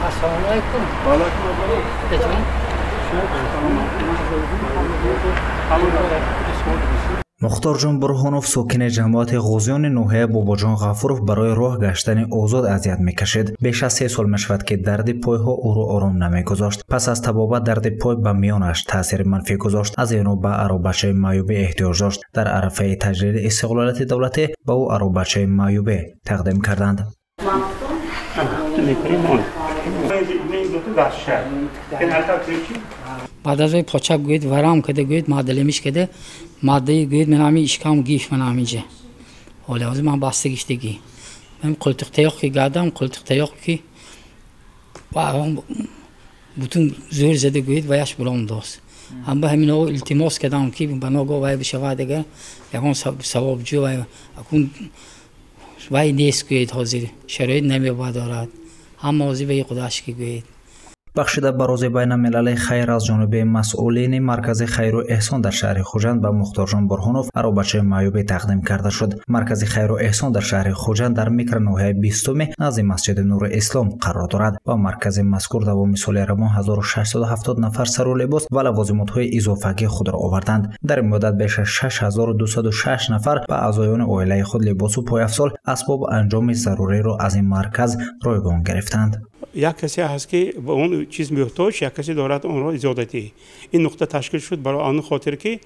Assalomu alaykum. مختارجان برهانوف ساکن جماعت غوزیان نوحه باباجان غفورов برای راه گشتن آزاد اذیت میکشید. بیش از 3 سال میشود که درد پایها او را آرام نمیگذاشت. پس از تبابت درد پای به میانش تاثیر منفی گذاشت. از اینو به عروبچه معیوبی احتیاج داشت. در عرفه تجدید استقلالیت دولتی به او عروبچه معیوبی تقدیم کردند. بعد از پاچه گوید ورام کده گوید مادلمیش کده ماده گوید منامی اشکام گیف منامیجه حالا از من باستگیشتگی من قلتق تیاق کی گادم قلتق تیاق کی و bütün زور زده گوید ویاش بلند دوست هم به همین او التماس کردم کی بناگو وای بشوا دیگه یکون ثواب جو وای اكون وای نیست گوید حاضر شرایط نمیبا دارد هم موضوع به خداش کی گوید بخشیده به روز بین المللی خیر از جانب مسئولین مرکز خیر و احسان در شهر خوجند به مختارجان برهانوف عروبچه معیوبی تقدیم کرده شد. مرکز خیر و احسان در شهر خوجند در میکر نوحه 20 نزد مسجد نور اسلام قرار دارد و مرکز مذکور دوام سال روان 1670 نفر سر و لباس و لوازمات‌های اضافه‌ای خود را آوردند. در این مدت بیش از 6206 نفر به اعضایان عائله خود لباس و پایافزال اسباب انجام ضروری را از این مرکز رایگان گرفتند. یک کسی هست که به اون چیز محتاج، یک کسی دارد اون را زیادتی. این نقطه تشکیل شد برای آن خاطر که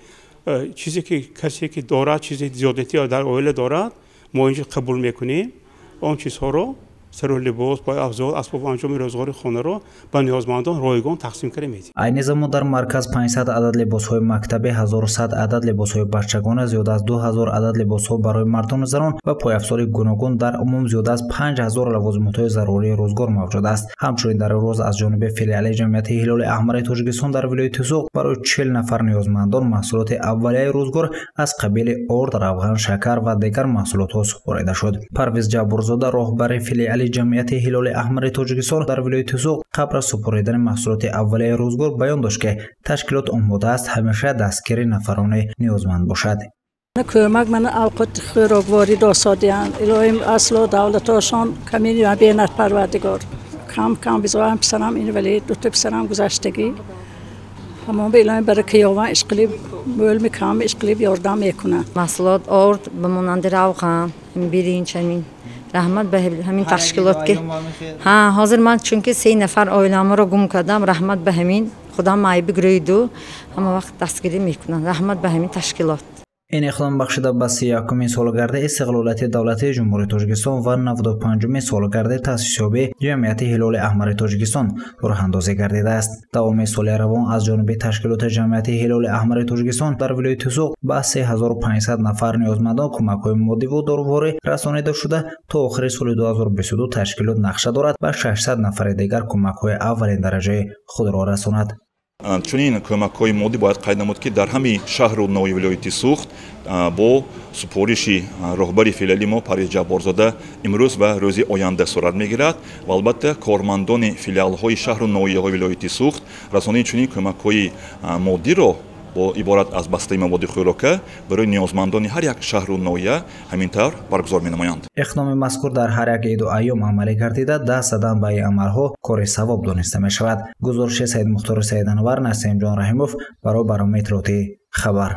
چیزی که کسی که دارد چیز زیادتی در عائله دارد ما اینجا قبول میکنیم اون چیزها رو سر و لباس با افزار اسباب انجام روزگار خانه رو به نیازمندان رایگان تقسیم کنیم. این زمان در مرکز 500 عدد لباس‌های مکتبی، 1100 عدد لباس‌های بچگانه، زیاد از 2000 عدد لباس‌ها برای مردان و زنان و پایافزار گوناگون در عموم زیاد از 5000 لوازمات‌های ضروری روزگار موجود است. همچنین در روز از جانب فیلیال جمعیت هلال احمر تاجیکستان در ولایت زوق برای 40 نفر نیازمندان محصولات اولیه روزگار از قبیل ارد، روغن، شکر و دیگر محصولات سپرده شد. پرویز جبرزاده راهبر فیلیال جمعیت هلال احمر تاجیکستان در ولایت زوق قبل از سپردن محصولات اولیه روزگار بیان داشت که تشکیلات آماده است همیشه دستگیر نفران نیازمند باشد. کمک من اوقات خوراکواری داشتند. الهی اصل دولتشان کمی نبیند پروردگار. کم کم بزرگم پسرم این ولی دو تا پسرم گذشتگی. همون به الهی برای کیوان اشکالی مول میکنم اشکالی یاردم میکنه. محصولات آرد به مانند روغن بیرین چنین رحمت به همین تشکیلات که حاضر من چون که 3 نفر عائله‌ام رو گم کردم رحمت به همین خدا معیب گرید و همه وقت دستگیری میکنن رحمت به همین تشکیلات. این اقدام بخشیده به 31مین سالگرد استقلالیت دولتی جمهوری تاجیکستان و 95مین سالگرد تأسیس یابی جمعیت هلال احمر تاجیکستان راه اندازی گردیده است. دوام سال روان از جانب تشکیلات جمعیت هلال احمر تاجیکستان در ولایت زوق به 3500 نفر نیازمندان کمک‌های مادی و داروخواری رسانیده شده. تا آخر سال 2022 تشکیلات نقشه دارد و 600 نفر دیگر کمک‌های اولین درجه خود را رساند. چنین کمک‌های مادی باید قید نمود که در همین شهر و نوی ولایت سوخت با سپارشی راهبر فعلی ما پرویز جبارزاده امروز و روز آینده صورت میگیرد و البته کارمندان فیلیال‌های شهر و نوی ولایت سوخت رسانه چنین کمک‌های مادی را با عبارت از بسته مواد خوراکی برای نیازمندان هر یک شهر و نویه همینطور برگزار می‌نمایند. اقدام مذکور در هر یک عید و ایام عملی گردیده دست زدن به این عملها کار ثواب دانسته می‌شود. گزارش سید مختار سید انور، نسیم جان رحیموف برای بارامتر خبر.